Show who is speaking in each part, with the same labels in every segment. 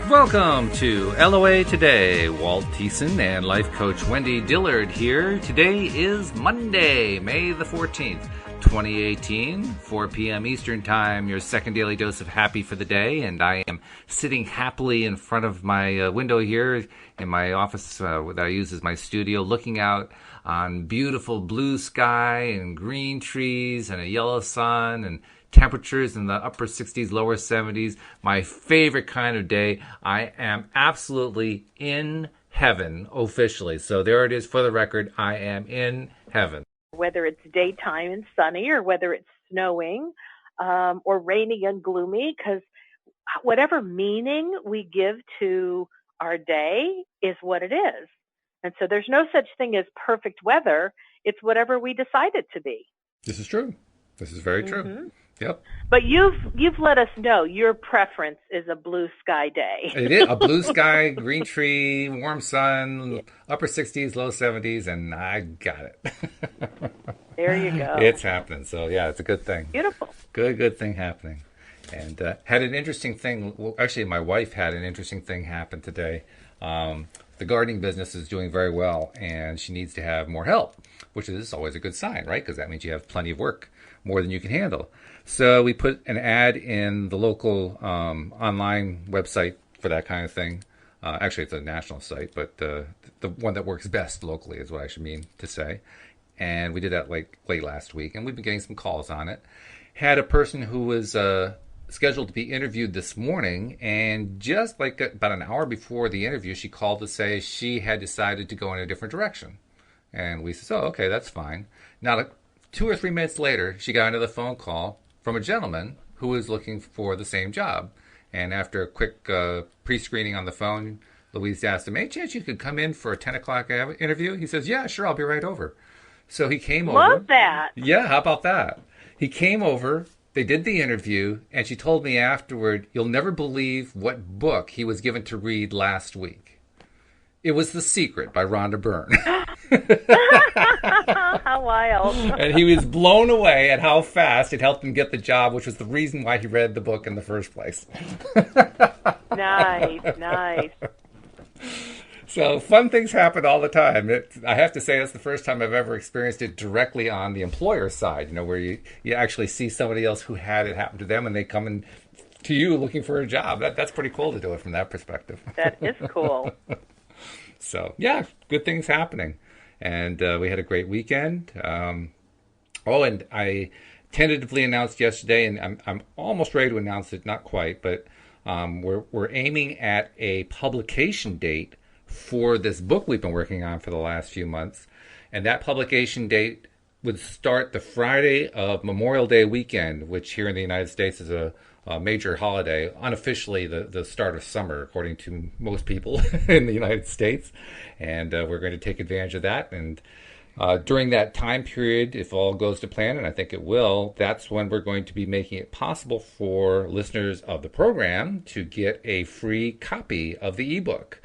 Speaker 1: Welcome to LOA Today. Walt and life coach Wendy Dillard here. Today is Monday, May the 14th, 2018, 4 p.m. Eastern Time, your second daily dose of happy for the day. And I am sitting happily in front of my window here in my office that I use as my studio, looking out on beautiful blue sky and green trees and a yellow sun and temperatures in the upper 60s, lower 70s. My favorite kind of day. I am absolutely in heaven officially. So there it is for the record. I am in heaven.
Speaker 2: Whether it's daytime and sunny or whether it's snowing or rainy and gloomy, because whatever meaning we give to our day is what it is. And so there's no such thing as perfect weather. It's whatever we decide it to be.
Speaker 1: This is true. This is very true. Mm-hmm. Yep.
Speaker 2: But you've let us know your preference is a blue sky day.
Speaker 1: It is a blue sky, green tree, warm sun, upper 60s, low 70s, and I got it.
Speaker 2: There you go.
Speaker 1: It's happening. So yeah, it's a good thing.
Speaker 2: Beautiful.
Speaker 1: Good thing happening. And had an interesting thing. Well, actually, my wife had an interesting thing happen today. The gardening business is doing very well, and she needs to have more help, which is always a good sign, right? Because that means you have plenty of work, more than you can handle. So we put an ad in the local online website for that kind of thing. Actually, it's a national site, but the one that works best locally is what I should mean to say. And we did that late last week, and we've been getting some calls on it. Had a person who was scheduled to be interviewed this morning, and just like about an hour before the interview, she called to say she had decided to go in a different direction. And we said, oh, okay, that's fine. Now, 2 or 3 minutes later, she got another phone call from a gentleman who was looking for the same job. And after a quick pre-screening on the phone, Louise asked him, hey, chance you could come in for a 10 o'clock interview? He says, yeah, sure, I'll be right over. So he came over.
Speaker 2: Love that.
Speaker 1: Yeah, how about that? He came over, they did the interview, and she told me afterward, you'll never believe what book he was given to read last week. It was The Secret by Rhonda Byrne.
Speaker 2: How wild.
Speaker 1: And he was blown away at how fast it helped him get the job, which was the reason why he read the book in the first place.
Speaker 2: Nice.
Speaker 1: So fun things happen all the time. I have to say that's the first time I've ever experienced it directly on the employer side, where you actually see somebody else who had it happen to them and they come in to you looking for a job. That's pretty cool to do it from that perspective.
Speaker 2: That is cool.
Speaker 1: So, yeah, good things happening. And we had a great weekend. And I tentatively announced yesterday, and I'm almost ready to announce it, not quite, but we're aiming at a publication date for this book we've been working on for the last few months. And that publication date would start the Friday of Memorial Day weekend, which here in the United States is a major holiday, unofficially the start of summer, according to most people in the United States. And we're going to take advantage of that. And during that time period, if all goes to plan, and I think it will, that's when we're going to be making it possible for listeners of the program to get a free copy of the ebook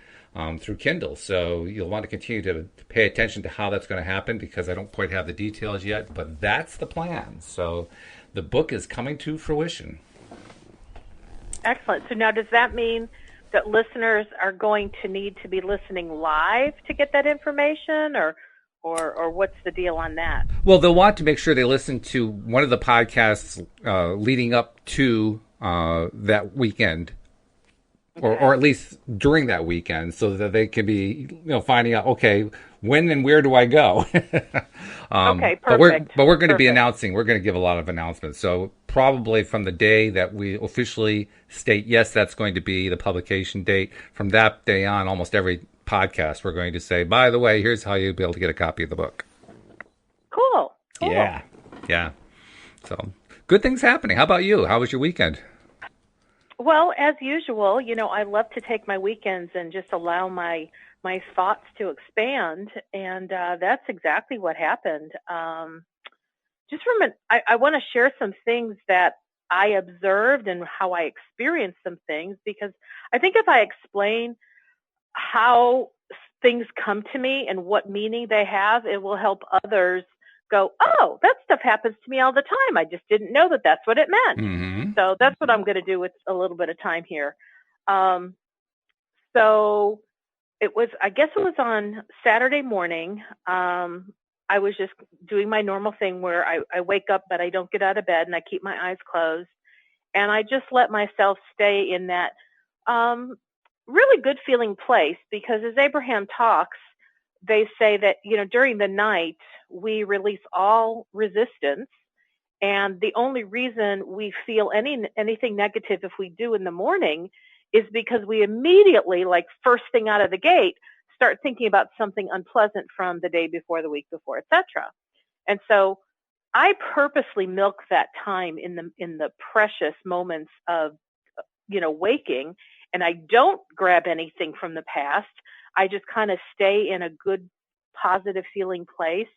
Speaker 1: through Kindle. So you'll want to continue to pay attention to how that's going to happen, because I don't quite have the details yet, but that's the plan. So the book is coming to fruition.
Speaker 2: Excellent. So now does that mean that listeners are going to need to be listening live to get that information, or what's the deal on that?
Speaker 1: Well, they'll want to make sure they listen to one of the podcasts leading up to that weekend, or at least during that weekend, so that they can be finding out, okay, when and where do I go?
Speaker 2: Okay, perfect.
Speaker 1: But we're going to be announcing. We're going to give a lot of announcements. So probably from the day that we officially state, yes, that's going to be the publication date, from that day on, almost every podcast, we're going to say, by the way, here's how you'll be able to get a copy of the book.
Speaker 2: Cool.
Speaker 1: Yeah. So good things happening. How about you? How was your weekend?
Speaker 2: Well, as usual, I love to take my weekends and just allow my thoughts to expand, and that's exactly what happened. I want to share some things that I observed and how I experienced some things, because I think if I explain how things come to me and what meaning they have, it will help others go, oh, that stuff happens to me all the time. I just didn't know that that's what it meant.
Speaker 1: Mm-hmm.
Speaker 2: So that's what I'm going to do with a little bit of time here. So I guess it was on Saturday morning. I was just doing my normal thing where I wake up, but I don't get out of bed and I keep my eyes closed. And I just let myself stay in that really good feeling place, because as Abraham talks, they say that, during the night, we release all resistance. And the only reason we feel anything negative if we do in the morning is because we immediately, like first thing out of the gate, start thinking about something unpleasant from the day before, the week before, etc. And so I purposely milk that time in the precious moments of, waking, and I don't grab anything from the past. I just kind of stay in a good, positive feeling place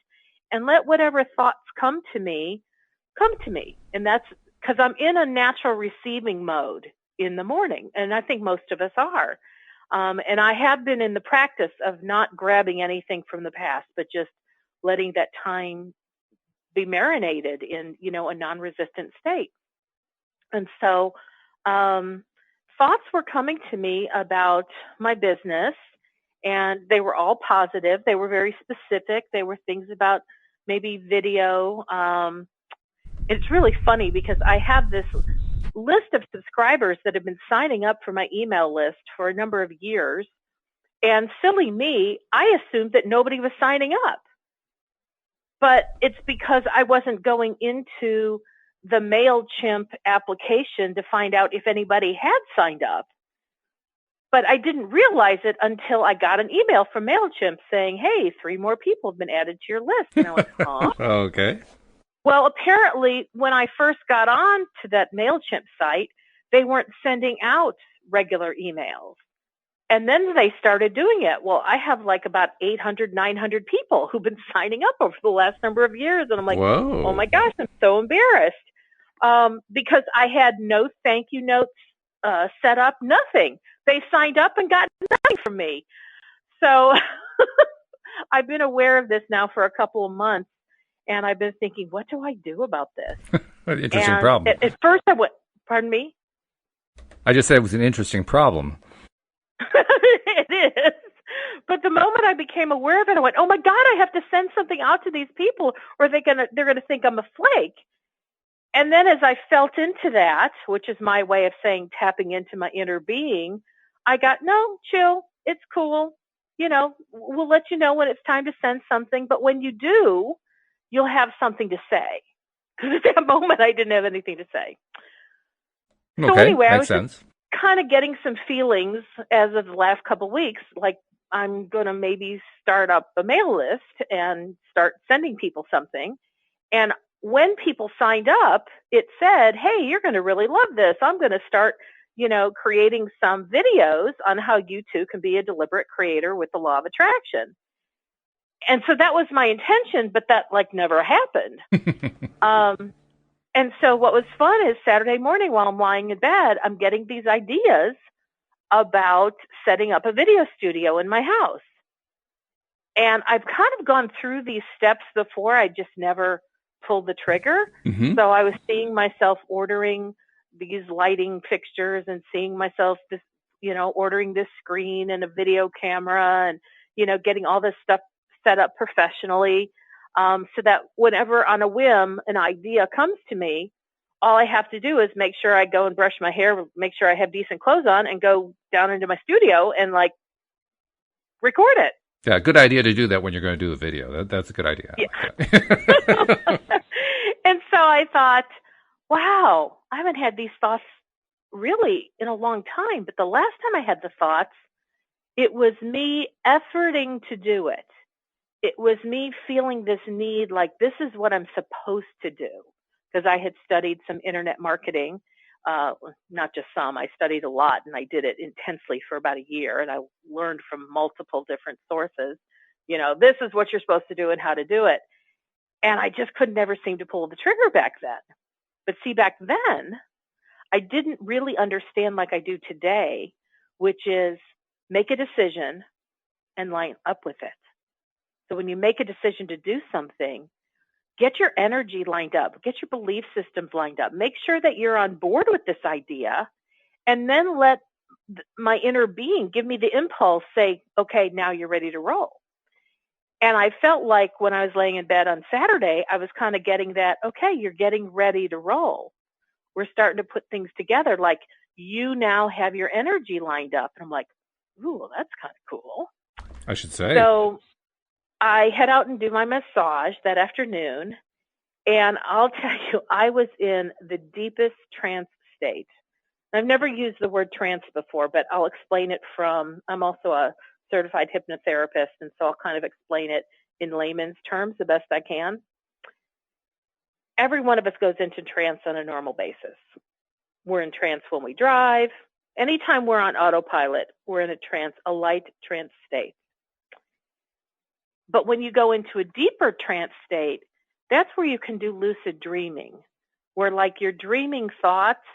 Speaker 2: and let whatever thoughts come to me. And that's because I'm in a natural receiving mode in the morning. And I think most of us are. And I have been in the practice of not grabbing anything from the past, but just letting that time be marinated in, a non-resistant state. And so thoughts were coming to me about my business, and they were all positive. They were very specific. They were things about maybe video. It's really funny because I have this list of subscribers that have been signing up for my email list for a number of years. And silly me, I assumed that nobody was signing up. But it's because I wasn't going into the MailChimp application to find out if anybody had signed up. But I didn't realize it until I got an email from MailChimp saying, hey, 3 more people have been added to your list. And I went, huh?
Speaker 1: Okay.
Speaker 2: Well, apparently, when I first got on to that MailChimp site, they weren't sending out regular emails. And then they started doing it. Well, I have like about 800, 900 people who've been signing up over the last number of years. And I'm like,
Speaker 1: whoa.
Speaker 2: Oh my gosh, I'm so embarrassed. Because I had no thank you notes set up, nothing. They signed up and got nothing from me. So I've been aware of this now for a couple of months. And I've been thinking, what do I do about this?
Speaker 1: An interesting problem.
Speaker 2: At first I went, pardon me?
Speaker 1: I just said it was an interesting problem.
Speaker 2: It is. But the moment I became aware of it, I went, oh my God, I have to send something out to these people or they're going to think I'm a flake. And then as I felt into that, which is my way of saying tapping into my inner being, I got, no, chill, it's cool. We'll let you know when it's time to send something. But when you do, you'll have something to say. Because at that moment, I didn't have anything to say.
Speaker 1: Okay,
Speaker 2: so anyway, I was
Speaker 1: sense.
Speaker 2: kind of getting some feelings as of the last couple of weeks, like I'm going to maybe start up a mail list and start sending people something. And when people signed up, it said, hey, you're going to really love this. I'm going to start, creating some videos on how you too can be a deliberate creator with the law of attraction. And so that was my intention, but that never happened. And so what was fun is Saturday morning while I'm lying in bed, I'm getting these ideas about setting up a video studio in my house. And I've kind of gone through these steps before. I just never pulled the trigger.
Speaker 1: Mm-hmm.
Speaker 2: So I was seeing myself ordering these lighting fixtures and seeing myself ordering this screen and a video camera and, getting all this stuff set up professionally, so that whenever on a whim an idea comes to me, all I have to do is make sure I go and brush my hair, make sure I have decent clothes on, and go down into my studio and record it.
Speaker 1: Yeah, good idea to do that when you're going to do a video. That's a good idea.
Speaker 2: Yeah. And so I thought, wow, I haven't had these thoughts really in a long time. But the last time I had the thoughts, it was me efforting to do it. It was me feeling this need, like this is what I'm supposed to do. Because I had studied some internet marketing, not just some, I studied a lot and I did it intensely for about a year. And I learned from multiple different sources, this is what you're supposed to do and how to do it. And I just could never seem to pull the trigger back then. But see, back then, I didn't really understand like I do today, which is make a decision and line up with it. So when you make a decision to do something, get your energy lined up, get your belief systems lined up, make sure that you're on board with this idea, and then let my inner being give me the impulse, say, okay, now you're ready to roll. And I felt like when I was laying in bed on Saturday, I was kind of getting that, okay, you're getting ready to roll. We're starting to put things together. Like, you now have your energy lined up. And I'm like, ooh, well, that's kind of cool.
Speaker 1: I should say.
Speaker 2: So I head out and do my massage that afternoon. And I'll tell you, I was in the deepest trance state. I've never used the word trance before, but I'll explain it I'm also a certified hypnotherapist, and so I'll kind of explain it in layman's terms the best I can. Every one of us goes into trance on a normal basis. We're in trance when we drive. Anytime we're on autopilot, we're in a light trance state. But when you go into a deeper trance state, that's where you can do lucid dreaming, where like you're dreaming thoughts,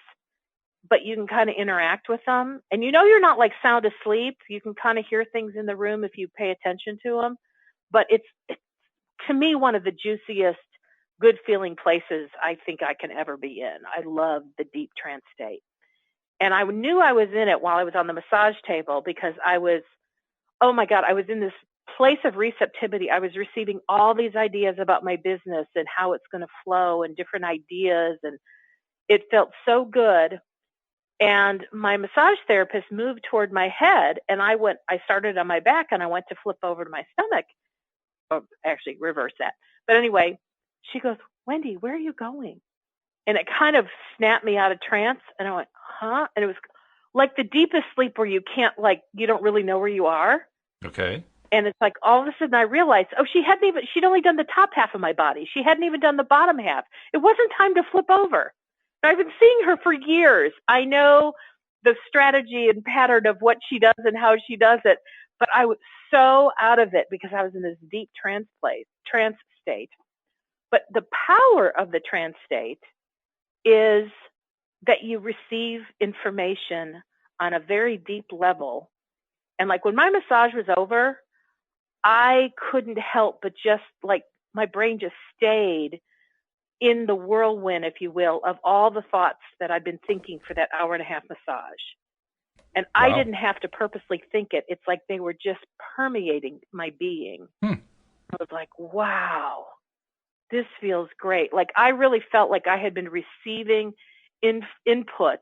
Speaker 2: but you can kind of interact with them. And you're not like sound asleep. You can kind of hear things in the room if you pay attention to them. But it's to me, one of the juiciest, good feeling places I think I can ever be in. I love the deep trance state. And I knew I was in it while I was on the massage table because I was in this place of receptivity. I was receiving all these ideas about my business and how it's going to flow and different ideas. And it felt so good. And my massage therapist moved toward my head, and I started on my back, and I went to flip over to my stomach. Or actually, reverse that. But anyway, she goes, Wendy, where are you going? And it kind of snapped me out of trance, and I went, huh? And it was like the deepest sleep where you can't, you don't really know where you are.
Speaker 1: Okay.
Speaker 2: And it's like all of a sudden I realized, she'd only done the top half of my body. She hadn't even done the bottom half. It wasn't time to flip over. I've been seeing her for years. I know the strategy and pattern of what she does and how she does it, but I was so out of it because I was in this deep trance state. But the power of the trance state is that you receive information on a very deep level. And like when my massage was over, I couldn't help but just my brain just stayed in the whirlwind, if you will, of all the thoughts that I've been thinking for that hour and a half massage. And wow. I didn't have to purposely think it. It's like they were just permeating my being. I was like, wow, this feels great. Like I really felt like I had been receiving input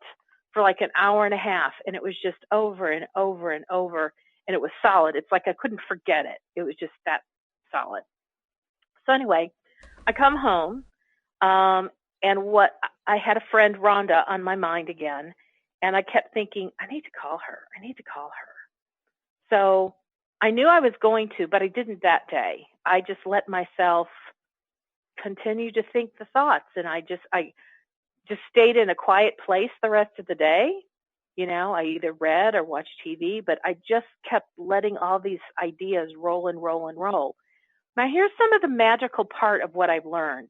Speaker 2: for like an hour and a half, and it was just over and over and over, and it was solid. It's like I couldn't forget it. It was just that solid. So anyway, I come home. And I had a friend, Rhonda, on my mind again, and I kept thinking, I need to call her. So I knew I was going to, but I didn't that day. I just let myself continue to think the thoughts, and I just stayed in a quiet place the rest of the day. I either read or watched TV, but I just kept letting all these ideas roll and roll and roll. Now, here's some of the magical part of what I've learned.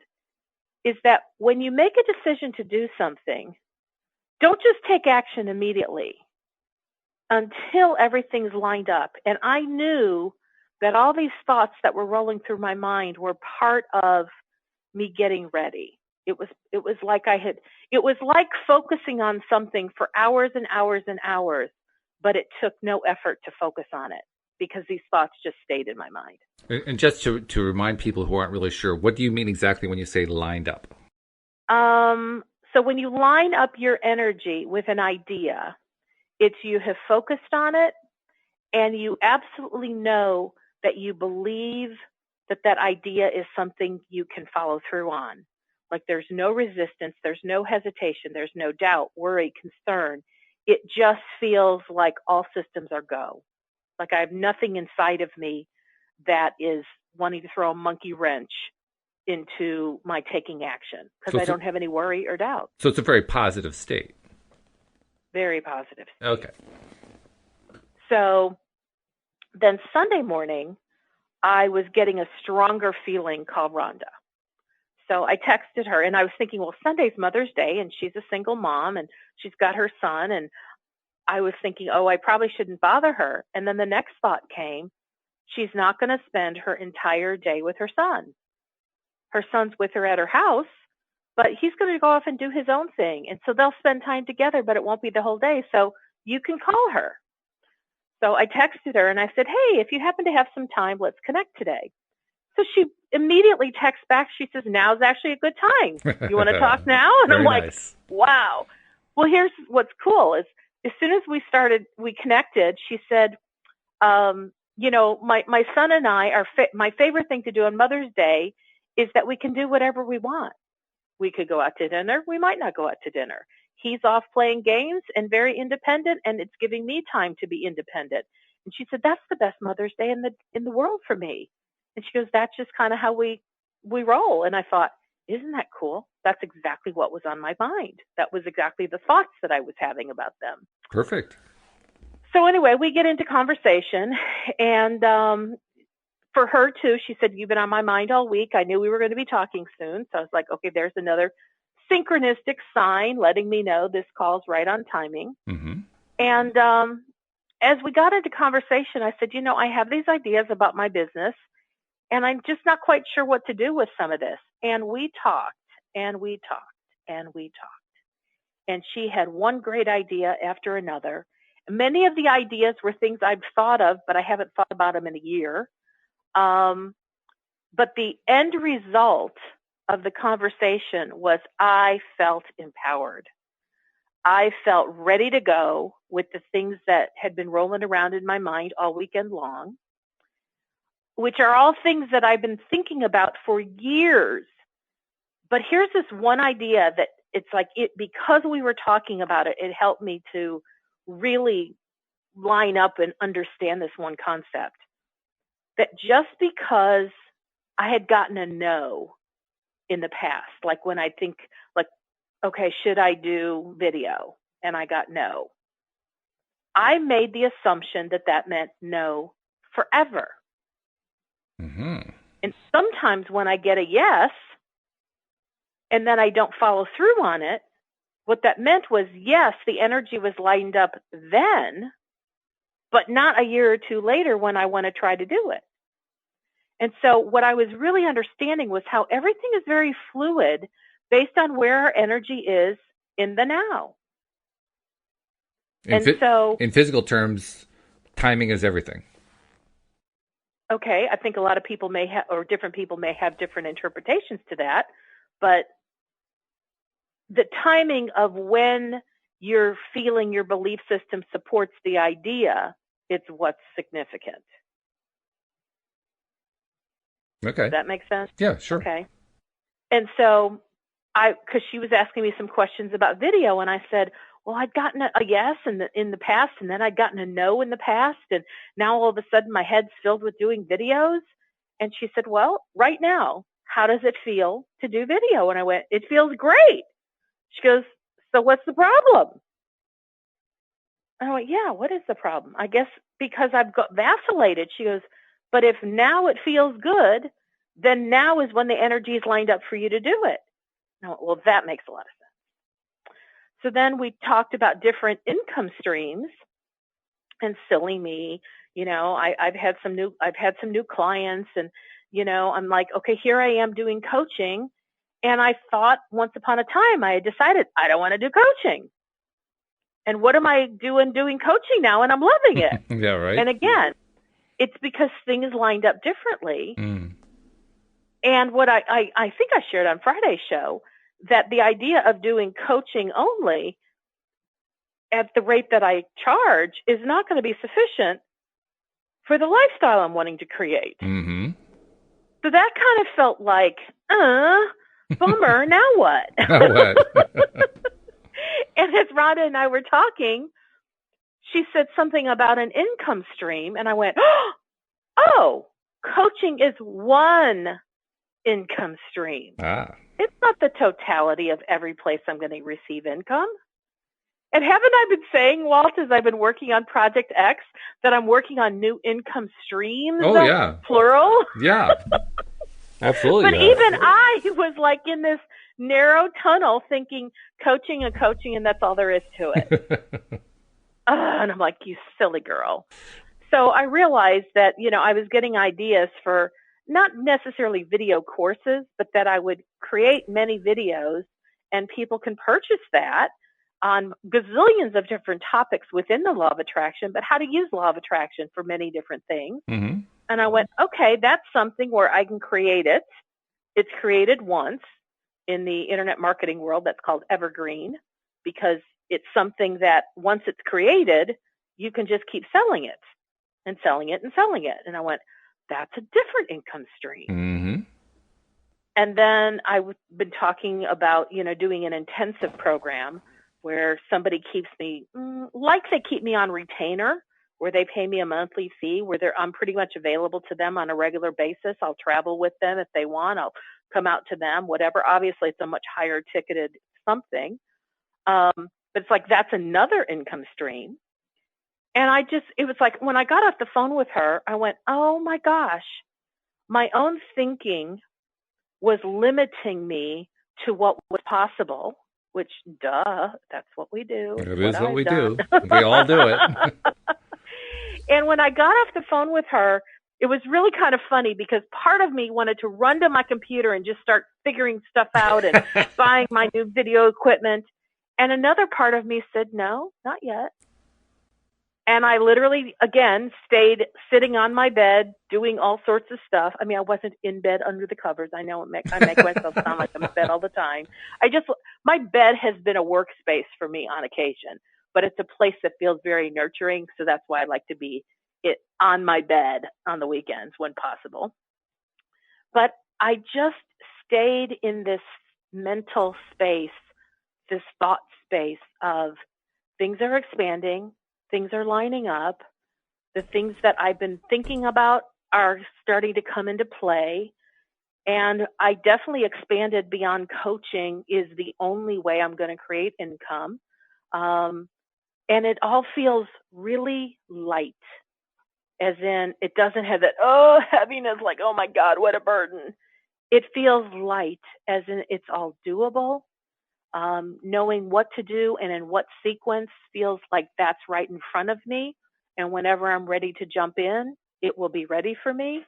Speaker 2: Is that when you make a decision to do something, don't just take action immediately until everything's lined up. And I knew that all these thoughts that were rolling through my mind were part of me getting ready. It was like focusing on something for hours and hours and hours, but it took no effort to focus on it because these thoughts just stayed in my mind.
Speaker 1: And just to remind people who aren't really sure, what do you mean exactly when you say lined up?
Speaker 2: So when you line up your energy with an idea, it's you have focused on it and you absolutely know that you believe that idea is something you can follow through on. Like there's no resistance, there's no hesitation, there's no doubt, worry, concern. It just feels like all systems are go. Like I have nothing inside of me that is wanting to throw a monkey wrench into my taking action because I don't have any worry or doubt.
Speaker 1: So it's a very positive state.
Speaker 2: Very positive state.
Speaker 1: Okay.
Speaker 2: So then Sunday morning, I was getting a stronger feeling called Rhonda. So I texted her and I was thinking, well, Sunday's Mother's Day and she's a single mom and she's got her son. And I was thinking, oh, I probably shouldn't bother her. And then the next thought came, she's not going to spend her entire day with her son. Her son's with her at her house, but he's going to go off and do his own thing. And so they'll spend time together, but it won't be the whole day. So you can call her. So I texted her and I said, hey, if you happen to have some time, let's connect today. So she immediately texts back. She says, now's actually a good time. You want to talk now? And I'm like,
Speaker 1: nice.
Speaker 2: Wow. Well, here's what's cool is as soon as we connected, she said, my son and I my favorite thing to do on Mother's Day is that we can do whatever we want. We could go out to dinner. We might not go out to dinner. He's off playing games and very independent, and it's giving me time to be independent. And she said, that's the best Mother's Day in the world for me. And she goes, that's just kind of how we roll. And I thought, isn't that cool? That's exactly what was on my mind. That was exactly the thoughts that I was having about them.
Speaker 1: Perfect.
Speaker 2: So anyway, we get into conversation, and for her too, she said, you've been on my mind all week. I knew we were going to be talking soon. So I was like, okay, there's another synchronistic sign letting me know this call's right on timing.
Speaker 1: Mm-hmm.
Speaker 2: And as we got into conversation, I said, I have these ideas about my business, and I'm just not quite sure what to do with some of this. And we talked, and we talked, and we talked. And she had one great idea after another. Many of the ideas were things I've thought of, but I haven't thought about them in a year. But the end result of the conversation was I felt empowered. I felt ready to go with the things that had been rolling around in my mind all weekend long, which are all things that I've been thinking about for years. But here's this one idea that it's like because we were talking about it, it helped me to really line up and understand this one concept. That just because I had gotten a no in the past, like when I think like, okay, should I do video? And I got no. I made the assumption that meant no forever.
Speaker 1: Mm-hmm.
Speaker 2: And sometimes when I get a yes and then I don't follow through on it, what that meant was, yes, the energy was lined up then, but not a year or two later when I want to try to do it. And so what I was really understanding was how everything is very fluid based on where our energy is in the now.
Speaker 1: In physical terms, timing is everything.
Speaker 2: Okay, I think a lot of people may have, or different people may have different interpretations to that, but the timing of when you're feeling your belief system supports the idea, it's what's significant.
Speaker 1: Okay.
Speaker 2: Does that make sense?
Speaker 1: Yeah, sure.
Speaker 2: Okay. And so because she was asking me some questions about video, and I said, well, I'd gotten a yes in the past, and then I'd gotten a no in the past, and now all of a sudden my head's filled with doing videos. And she said, well, right now, how does it feel to do video? And I went, it feels great. She goes, so what's the problem? And I went, yeah, what is the problem? I guess because I've got vacillated. She goes, but if now it feels good, then now is when the energy is lined up for you to do it. And I went, well, that makes a lot of sense. So then we talked about different income streams, and silly me, I've had some new clients, and, I'm like, okay, here I am doing coaching. And I thought once upon a time I had decided I don't want to do coaching. And what am I doing coaching now? And I'm loving it.
Speaker 1: Yeah, right.
Speaker 2: And again, it's because things lined up differently.
Speaker 1: Mm.
Speaker 2: And what I think I shared on Friday's show, that the idea of doing coaching only at the rate that I charge is not going to be sufficient for the lifestyle I'm wanting to create.
Speaker 1: Mm-hmm.
Speaker 2: So that kind of felt like, bummer, now what?
Speaker 1: Now what?
Speaker 2: And as Rhonda and I were talking, she said something about an income stream, and I went, oh, coaching is one income stream. It's not the totality of every place I'm going to receive income. And haven't I been saying, Walt, as I've been working on Project X, that I'm working on new income streams?
Speaker 1: Oh, yeah.
Speaker 2: Plural?
Speaker 1: Yeah. Absolutely.
Speaker 2: But even I was like in this narrow tunnel thinking coaching, and that's all there is to it. And I'm like, you silly girl. So I realized that, I was getting ideas for not necessarily video courses, but that I would create many videos and people can purchase that. on gazillions of different topics within the law of attraction, but how to use law of attraction for many different things.
Speaker 1: Mm-hmm.
Speaker 2: And I went, okay, that's something where I can create it. It's created once in the internet marketing world. That's called evergreen, because it's something that once it's created, you can just keep selling it and selling it and selling it. And I went, that's a different income stream.
Speaker 1: Mm-hmm.
Speaker 2: And then I've been talking about, doing an intensive program where somebody keeps me, like they keep me on retainer, where they pay me a monthly fee, where I'm pretty much available to them on a regular basis. I'll travel with them if they want. I'll come out to them, whatever. Obviously, it's a much higher ticketed something. But it's like, that's another income stream. And it was like, when I got off the phone with her, I went, oh my gosh, my own thinking was limiting me to what was possible, which, duh, that's what we do.
Speaker 1: It is what we do. We all do it.
Speaker 2: And when I got off the phone with her, it was really kind of funny, because part of me wanted to run to my computer and just start figuring stuff out and buying my new video equipment. And another part of me said, no, not yet. And I literally, again, stayed sitting on my bed doing all sorts of stuff. I mean, I wasn't in bed under the covers. I know I make myself sound like I'm in bed all the time. My bed has been a workspace for me on occasion, but it's a place that feels very nurturing. So that's why I like to be on my bed on the weekends when possible. But I just stayed in this mental space, this thought space of things are expanding. Things are lining up. The things that I've been thinking about are starting to come into play. And I definitely expanded beyond coaching is the only way I'm going to create income. And it all feels really light, as in it doesn't have that, heaviness, like, oh my God, what a burden. It feels light, as in it's all doable. Knowing what to do and in what sequence feels like that's right in front of me. And whenever I'm ready to jump in, it will be ready for me.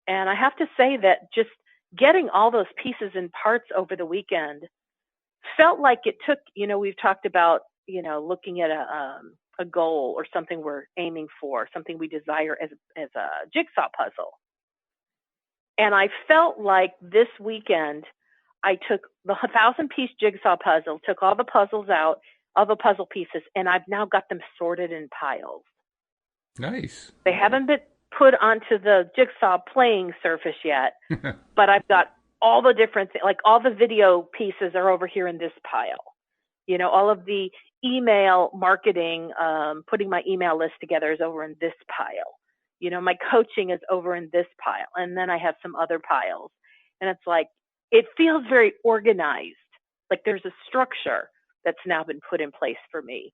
Speaker 2: And I have to say that just getting all those pieces and parts over the weekend felt like it took, we've talked about, looking at a goal or something we're aiming for, something we desire as a jigsaw puzzle. And I felt like this weekend, I took the 1,000-piece jigsaw puzzle, took all the puzzles out, all the puzzle pieces, and I've now got them sorted in piles.
Speaker 1: Nice.
Speaker 2: They haven't been put onto the jigsaw playing surface yet, but I've got all the different things, like all the video pieces are over here in this pile. All of the email marketing, putting my email list together is over in this pile. My coaching is over in this pile. And then I have some other piles. And it's like, it feels very organized. Like there's a structure that's now been put in place for me.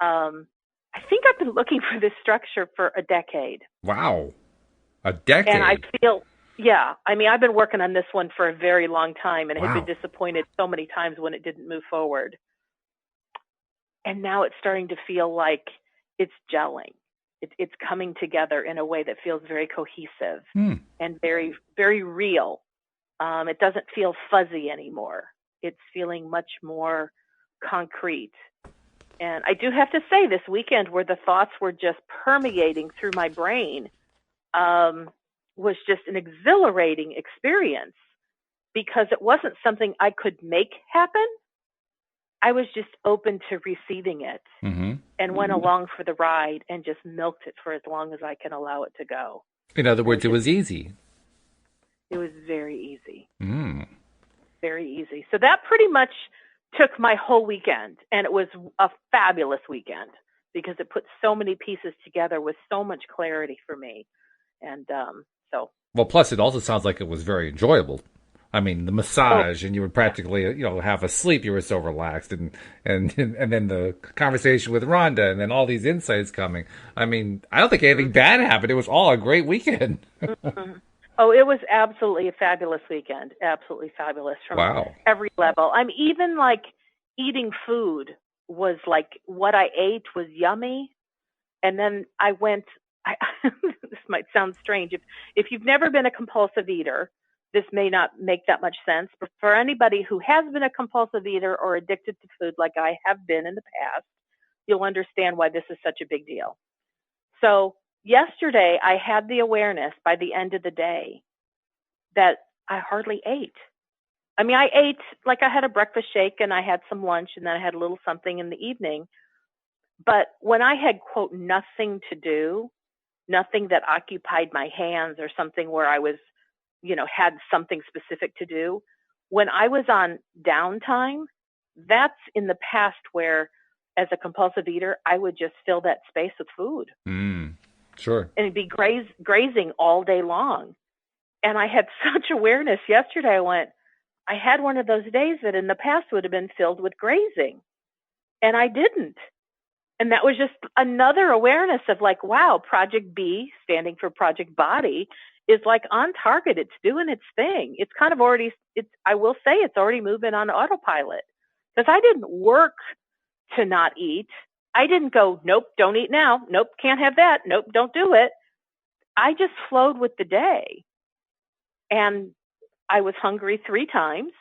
Speaker 2: I think I've been looking for this structure for a decade.
Speaker 1: Wow. A decade?
Speaker 2: And I feel, I've been working on this one for a very long time and
Speaker 1: wow.
Speaker 2: had been disappointed so many times when it didn't move forward. And now it's starting to feel like it's gelling. It's coming together in a way that feels very cohesive and very, very real. It doesn't feel fuzzy anymore. It's feeling much more concrete. And I do have to say, this weekend where the thoughts were just permeating through my brain was just an exhilarating experience, because it wasn't something I could make happen. I was just open to receiving it and went along for the ride and just milked it for as long as I can allow it to go.
Speaker 1: In other words, it was easy.
Speaker 2: It was very easy. Very easy. So that pretty much took my whole weekend, and it was a fabulous weekend because it put so many pieces together with so much clarity for me. And
Speaker 1: well, plus it also sounds like it was very enjoyable. I mean, the massage, and you would practically, half asleep. You were so relaxed, and then the conversation with Rhonda, and then all these insights coming. I mean, I don't think anything bad happened. It was all a great weekend.
Speaker 2: Oh, it was absolutely a fabulous weekend. Absolutely fabulous from every level. I'm even like eating food was like what I ate was yummy. And then I went, this might sound strange. If you've never been a compulsive eater, this may not make that much sense, but for anybody who has been a compulsive eater or addicted to food like I have been in the past, you'll understand why this is such a big deal. So yesterday, I had the awareness by the end of the day that I hardly ate. I mean, I ate, like I had a breakfast shake and I had some lunch and then I had a little something in the evening. But when I had, quote, nothing to do, nothing that occupied my hands or something where I was, had something specific to do, when I was on downtime, that's in the past where, as a compulsive eater, I would just fill that space with food.
Speaker 1: Sure.
Speaker 2: And it'd be grazing all day long. And I had such awareness yesterday. I had one of those days that in the past would have been filled with grazing. And I didn't. And that was just another awareness of like, wow, Project B, standing for Project Body, is like on target. It's doing its thing. It's kind of already, I will say it's already moving on autopilot. Because I didn't work to not eat. I didn't go, nope, don't eat now. Nope, can't have that. Nope, don't do it. I just flowed with the day. And I was hungry 3 times.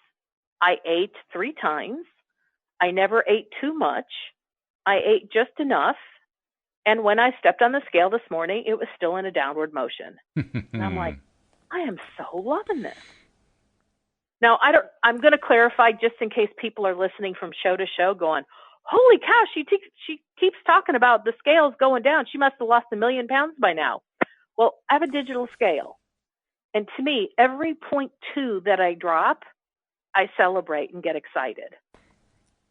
Speaker 2: I ate 3 times. I never ate too much. I ate just enough. And when I stepped on the scale this morning, it was still in a downward motion. And I'm like, I am so loving this. Now, I'm going to clarify just in case people are listening from show to show going, holy cow, she keeps talking about the scales going down. She must have lost 1 million pounds by now. Well, I have a digital scale. And to me, every 0.2 that I drop, I celebrate and get excited.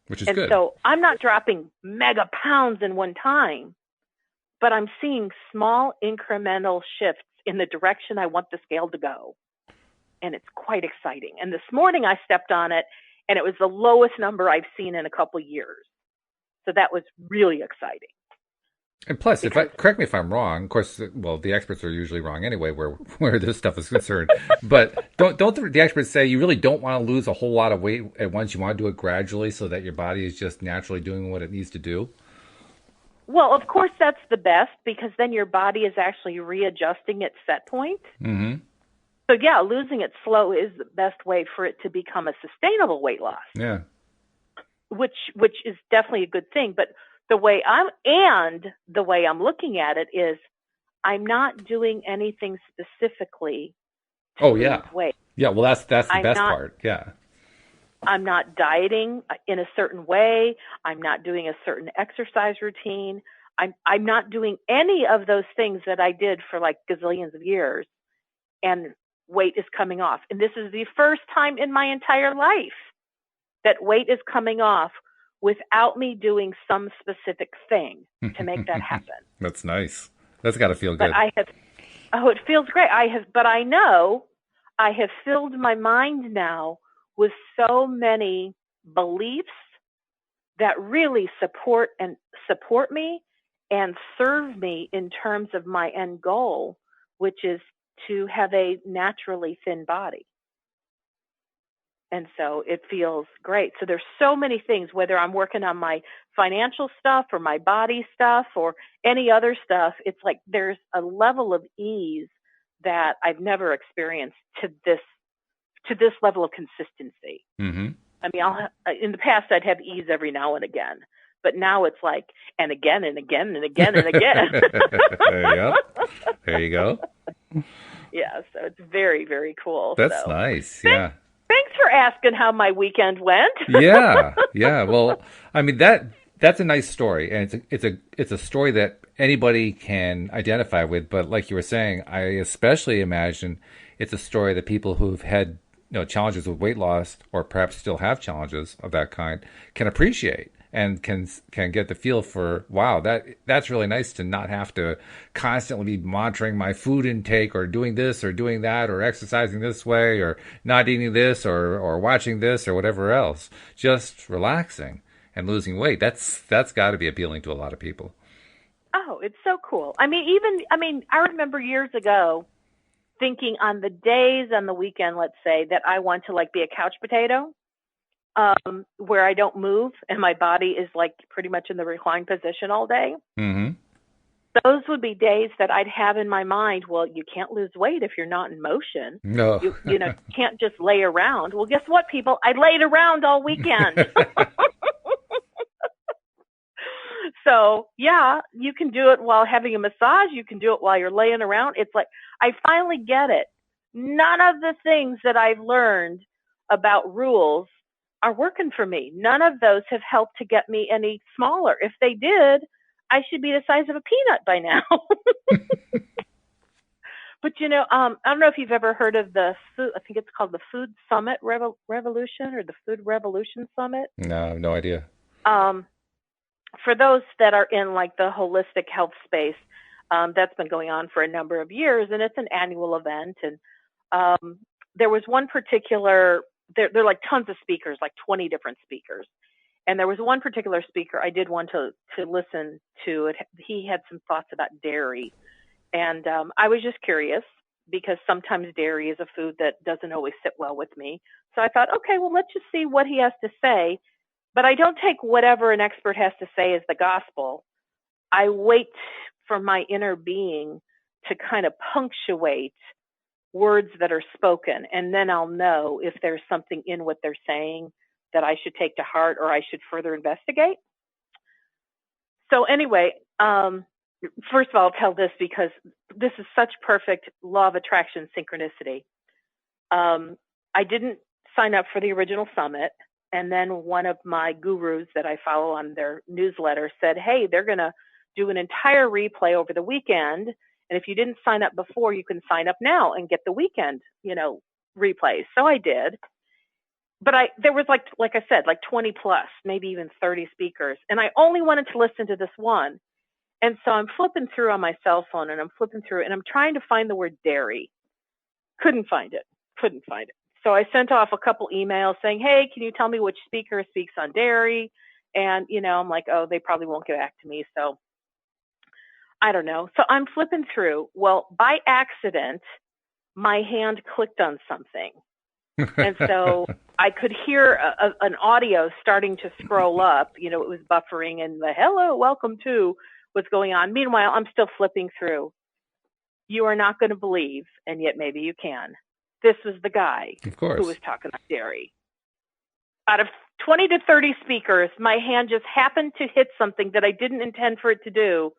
Speaker 1: Which is good.
Speaker 2: And so I'm not dropping mega pounds in one time, but I'm seeing small incremental shifts in the direction I want the scale to go. And it's quite exciting. And this morning I stepped on it, and it was the lowest number I've seen in a couple years. So that was really exciting.
Speaker 1: And plus, correct me if I'm wrong. Of course, well, the experts are usually wrong anyway, where this stuff is concerned. But don't the experts say you really don't want to lose a whole lot of weight at once? You want to do it gradually so that your body is just naturally doing what it needs to do.
Speaker 2: Well, of course, that's the best because then your body is actually readjusting its set point.
Speaker 1: Mm-hmm.
Speaker 2: So yeah, losing it slow is the best way for it to become a sustainable weight loss.
Speaker 1: Yeah,
Speaker 2: which is definitely a good thing, but the way I'm looking at it is I'm not doing anything specifically to lose weight.
Speaker 1: Yeah, well that's the best part. Yeah.
Speaker 2: I'm not dieting in a certain way. I'm not doing a certain exercise routine. I'm not doing any of those things that I did for like gazillions of years, and weight is coming off. And this is the first time in my entire life that weight is coming off without me doing some specific thing to make that happen.
Speaker 1: That's nice. That's got to feel good.
Speaker 2: But it feels great. But I know I have filled my mind now with so many beliefs that really support me and serve me in terms of my end goal, which is to have a naturally thin body. And so it feels great. So there's so many things, whether I'm working on my financial stuff or my body stuff or any other stuff, it's like there's a level of ease that I've never experienced to this level of consistency.
Speaker 1: Mm-hmm.
Speaker 2: I mean, in the past, I'd have ease every now and again. But now it's like, and again and again and again and again.
Speaker 1: There you go.
Speaker 2: Yeah, so it's very, very cool.
Speaker 1: That's nice. Yeah.
Speaker 2: Thanks for asking how my weekend went.
Speaker 1: Yeah. Well, I mean that's a nice story, and it's a story that anybody can identify with. But like you were saying, I especially imagine it's a story that people who've had challenges with weight loss, or perhaps still have challenges of that kind, can appreciate and can get the feel for, wow, that's really nice to not have to constantly be monitoring my food intake or doing this or doing that or exercising this way or not eating this or watching this or whatever else. Just relaxing and losing weight. That's got to be appealing to a lot of people.
Speaker 2: Oh, it's so cool. I remember years ago thinking on the days on the weekend, let's say, that I want to like be a couch potato, where I don't move and my body is like pretty much in the reclined position all day.
Speaker 1: Mm-hmm.
Speaker 2: those would be days that I'd have in my mind, well, you can't lose weight if you're not in motion.
Speaker 1: No.
Speaker 2: You can't just lay around. Well, guess what, people? I laid around all weekend. So, yeah, you can do it while having a massage. You can do it while you're laying around. It's like, I finally get it. None of the things that I've learned about rules are working for me. None of those have helped to get me any smaller. If they did, I should be the size of a peanut by now. But, I don't know if you've ever heard of I think it's called the Food Summit Revolution, or the Food Revolution Summit.
Speaker 1: No, no idea.
Speaker 2: For those that are in like the holistic health space, that's been going on for a number of years, and it's an annual event. And there was one particular, there are like tons of speakers, like 20 different speakers. And there was one particular speaker I did want to listen to. He had some thoughts about dairy. And I was just curious, because sometimes dairy is a food that doesn't always sit well with me. So I thought, okay, well, let's just see what he has to say. But I don't take whatever an expert has to say as the gospel. I wait for my inner being to kind of punctuate words that are spoken, and then I'll know if there's something in what they're saying that I should take to heart or I should further investigate. So anyway, first of all, I'll tell this because this is such perfect law of attraction synchronicity. I didn't sign up for the original summit. And then one of my gurus that I follow on their newsletter said, hey, they're going to do an entire replay over the weekend. And if you didn't sign up before, you can sign up now and get the weekend, replays. So I did. But there was like I said, like 20 plus, maybe even 30 speakers. And I only wanted to listen to this one. And so I'm flipping through on my cell phone, and I'm trying to find the word dairy. Couldn't find it. So I sent off a couple emails saying, hey, can you tell me which speaker speaks on dairy? And, I'm like, oh, they probably won't get back to me. So I don't know. So I'm flipping through. Well, by accident, my hand clicked on something. And so I could hear an audio starting to scroll up. It was buffering, and the hello, welcome to was going on. Meanwhile, I'm still flipping through. You are not going to believe, and yet maybe you can. This was the guy who was talking about dairy. Out of 20 to 30 speakers, my hand just happened to hit something that I didn't intend for it to do,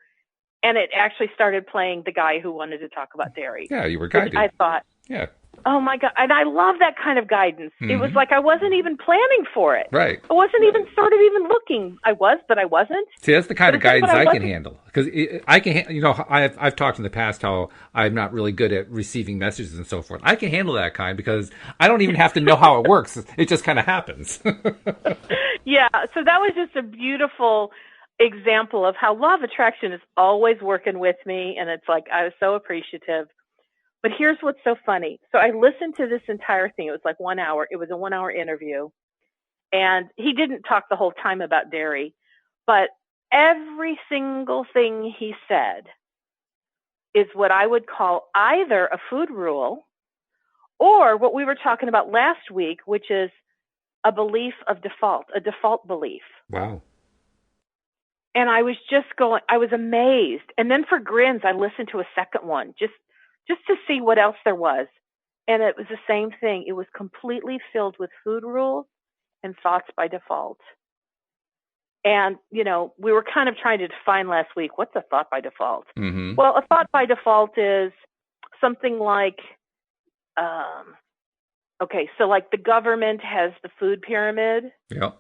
Speaker 2: and it actually started playing the guy who wanted to talk about dairy.
Speaker 1: Yeah, you were guided.
Speaker 2: I thought,
Speaker 1: yeah.
Speaker 2: Oh my God. And I love that kind of guidance. Mm-hmm. It was like I wasn't even planning for it.
Speaker 1: Right.
Speaker 2: I wasn't even sort of even looking. I was, but I wasn't.
Speaker 1: See, that's the kind of guidance I can handle. Because I can, I've talked in the past how I'm not really good at receiving messages and so forth. I can handle that kind because I don't even have to know how it works. It just kind of happens.
Speaker 2: Yeah. So that was just a beautiful example of how law of attraction is always working with me. And it's like, I was so appreciative. But here's what's so funny. So I listened to this entire thing. It was like 1 hour. It was a 1 hour interview. And he didn't talk the whole time about dairy, but every single thing he said is what I would call either a food rule or what we were talking about last week, which is a belief of default, a default belief.
Speaker 1: Wow.
Speaker 2: And I was I was amazed. And then for grins, I listened to a second one, just to see what else there was. And it was the same thing. It was completely filled with food rules and thoughts by default. And, we were kind of trying to define last week, what's a thought by default?
Speaker 1: Mm-hmm.
Speaker 2: Well, a thought by default is something like, so like the government has the food pyramid.
Speaker 1: Yeah.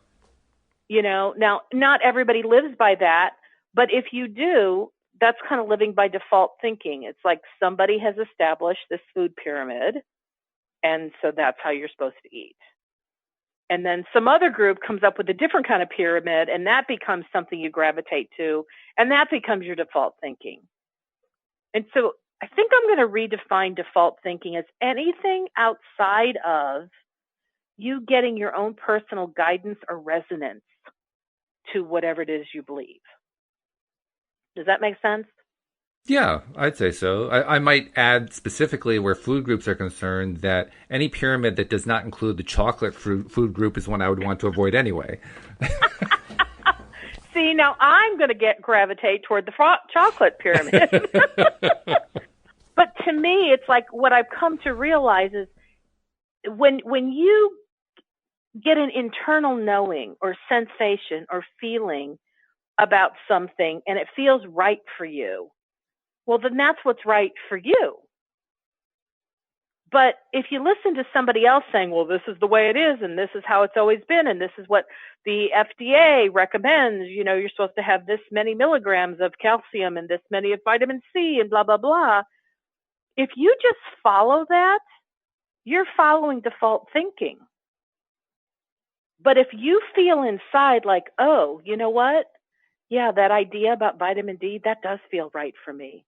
Speaker 2: Now not everybody lives by that, but if you do, that's kind of living by default thinking. It's like somebody has established this food pyramid, and so that's how you're supposed to eat. And then some other group comes up with a different kind of pyramid, and that becomes something you gravitate to, and that becomes your default thinking. And so I think I'm going to redefine default thinking as anything outside of you getting your own personal guidance or resonance to whatever it is you believe. Does that make sense?
Speaker 1: Yeah, I'd say so. I might add specifically where food groups are concerned that any pyramid that does not include the chocolate food group is one I would want to avoid anyway.
Speaker 2: See, now I'm going to gravitate toward the chocolate pyramid. But to me, it's like what I've come to realize is when you get an internal knowing or sensation or feeling about something and it feels right for you, well, then that's what's right for you. But if you listen to somebody else saying, well, this is the way it is, and this is how it's always been, and this is what the FDA recommends, you're supposed to have this many milligrams of calcium and this many of vitamin C and blah, blah, blah. If you just follow that, you're following default thinking. But if you feel inside like, oh, you know what? Yeah, that idea about vitamin D, that does feel right for me.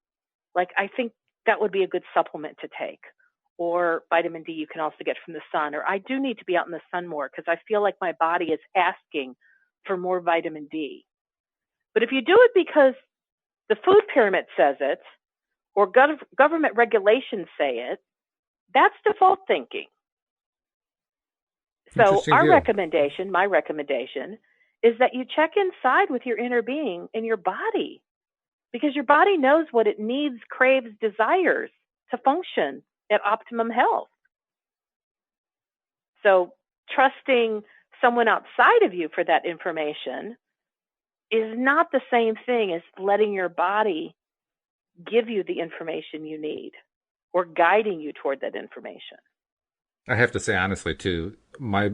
Speaker 2: Like, I think that would be a good supplement to take. Or vitamin D you can also get from the sun. Or I do need to be out in the sun more because I feel like my body is asking for more vitamin D. But if you do it because the food pyramid says it, or government regulations say it, that's default thinking. So my recommendation, is that you check inside with your inner being and your body, because your body knows what it needs, craves, desires to function at optimum health. So trusting someone outside of you for that information is not the same thing as letting your body give you the information you need or guiding you toward that information.
Speaker 1: I have to say, honestly, too, my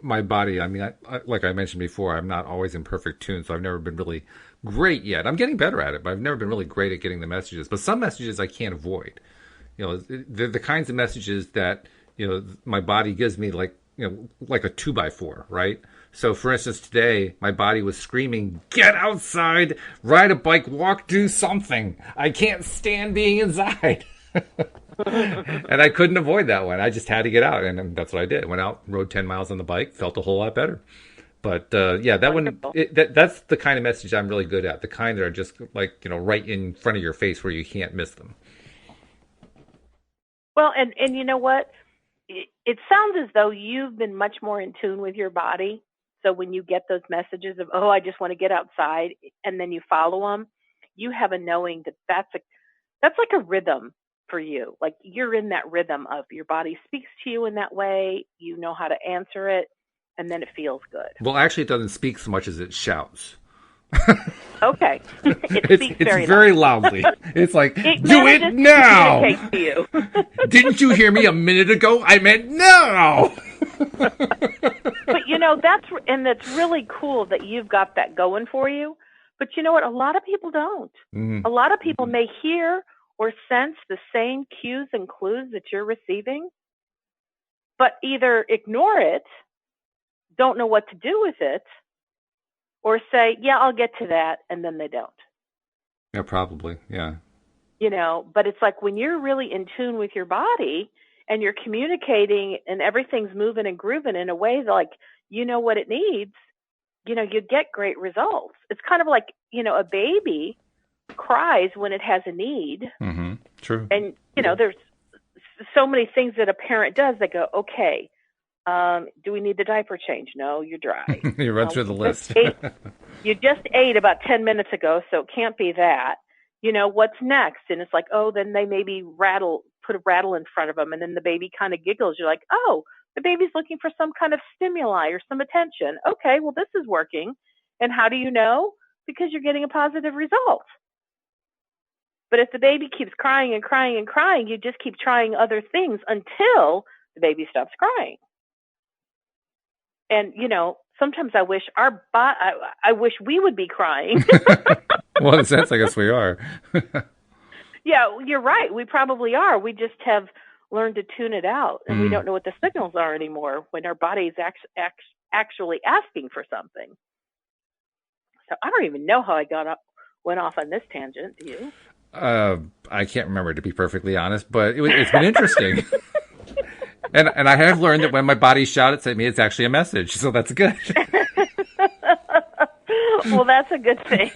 Speaker 1: body, I mean, I, like I mentioned before, I'm not always in perfect tune, so I've never been really great yet. I'm getting better at it, but I've never been really great at getting the messages. But some messages I can't avoid. They're the kinds of messages that, my body gives me like a 2x4, right? So for instance, today, my body was screaming, get outside, ride a bike, walk, do something. I can't stand being inside. And I couldn't avoid that one. I just had to get out. And that's what I did. Went out, rode 10 miles on the bike, felt a whole lot better. But yeah, that Wonderful. That's the kind of message I'm really good at. The kind that are just like, right in front of your face where you can't miss them.
Speaker 2: Well, and you know what? It sounds as though you've been much more in tune with your body. So when you get those messages of, oh, I just want to get outside, and then you follow them, you have a knowing that that's like a rhythm for you. Like you're in that rhythm of your body speaks to you in that way. You know how to answer it, and then it feels good.
Speaker 1: Well, actually, it doesn't speak so much as it shouts.
Speaker 2: Okay. It's
Speaker 1: very loudly. It's like, do it now!
Speaker 2: To you.
Speaker 1: Didn't you hear me a minute ago? I meant now!
Speaker 2: But that's really cool that you've got that going for you. But you know what? A lot of people don't. Mm-hmm. A lot of people may hear or sense the same cues and clues that you're receiving, but either ignore it, don't know what to do with it, or say, yeah, I'll get to that, and then they don't.
Speaker 1: Yeah, probably, yeah.
Speaker 2: But it's like when you're really in tune with your body and you're communicating and everything's moving and grooving in a way that, like, you know what it needs, you get great results. It's kind of like, a baby cries when it has a need.
Speaker 1: Mm-hmm. True.
Speaker 2: And, there's so many things that a parent does. They go, okay, do we need the diaper change? No, you're dry.
Speaker 1: You run through the list.
Speaker 2: You just ate about 10 minutes ago, so it can't be that. What's next? And it's like, oh, then they maybe put a rattle in front of them, and then the baby kind of giggles. You're like, oh, the baby's looking for some kind of stimuli or some attention. Okay, well, this is working. And how do you know? Because you're getting a positive result. But if the baby keeps crying and crying and crying, you just keep trying other things until the baby stops crying. And, sometimes I wish I wish we would be crying.
Speaker 1: Well, in a sense, I guess we are.
Speaker 2: Yeah, you're right. We probably are. We just have learned to tune it out, and we don't know what the signals are anymore when our body is actually asking for something. So I don't even know how I went off on this tangent. Do you?
Speaker 1: I can't remember, to be perfectly honest, but it's been interesting. And I have learned that when my body shouts at me, it's actually a message. So that's good.
Speaker 2: Well, that's a good thing.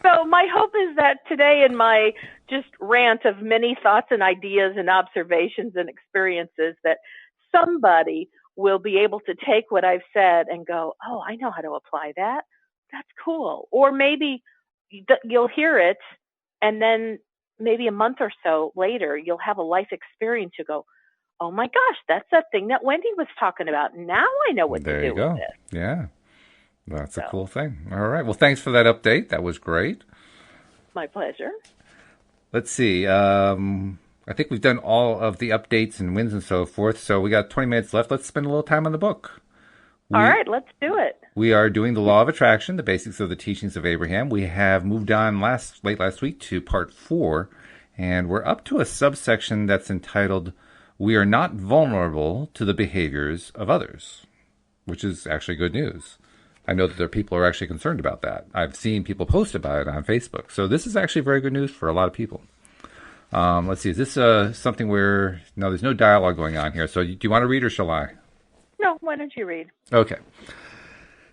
Speaker 2: So my hope is that today in my just rant of many thoughts and ideas and observations and experiences, that somebody will be able to take what I've said and go, oh, I know how to apply that. that's cool. Or maybe you'll hear it, and then maybe a month or so later, you'll have a life experience. You go, oh my gosh, that's that thing that Wendy was talking about. Now I know what to
Speaker 1: There you
Speaker 2: do with
Speaker 1: go.
Speaker 2: it.
Speaker 1: Yeah, that's a
Speaker 2: So,
Speaker 1: cool thing. All right. Well, thanks for that update. That was great.
Speaker 2: my pleasure.
Speaker 1: Let's see. I think we've done all of the updates and wins and so forth. So we got 20 minutes left. Let's spend a little time on the book.
Speaker 2: All right, let's do it.
Speaker 1: We are doing the law of attraction, the basics of the teachings of Abraham. We have moved on late last week to part 4, and we're up to a subsection that's entitled, "We are not vulnerable to the behaviors of others," which is actually good news. I know that there are people who are actually concerned about that. I've seen people post about it on Facebook. So this is actually very good news for a lot of people. Let's see. Is this something where... No, there's no dialogue going on here. So do you want to read or shall I?
Speaker 2: No, why don't you read?
Speaker 1: Okay.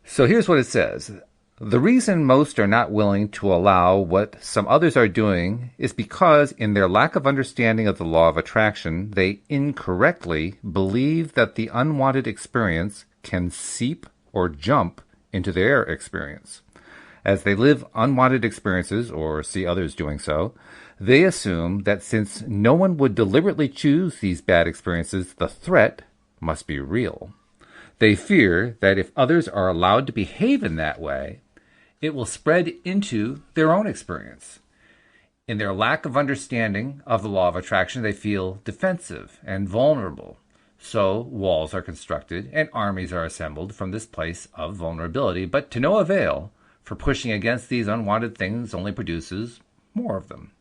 Speaker 1: So here's what it says. The reason most are not willing to allow what some others are doing is because in their lack of understanding of the law of attraction, they incorrectly believe that the unwanted experience can seep or jump into their experience. As they live unwanted experiences or see others doing so, they assume that since no one would deliberately choose these bad experiences, the threat must be real. They fear that if others are allowed to behave in that way, it will spread into their own experience. In their lack of understanding of the law of attraction, they feel defensive and vulnerable. So walls are constructed and armies are assembled from this place of vulnerability, but to no avail, for pushing against these unwanted things only produces more of them.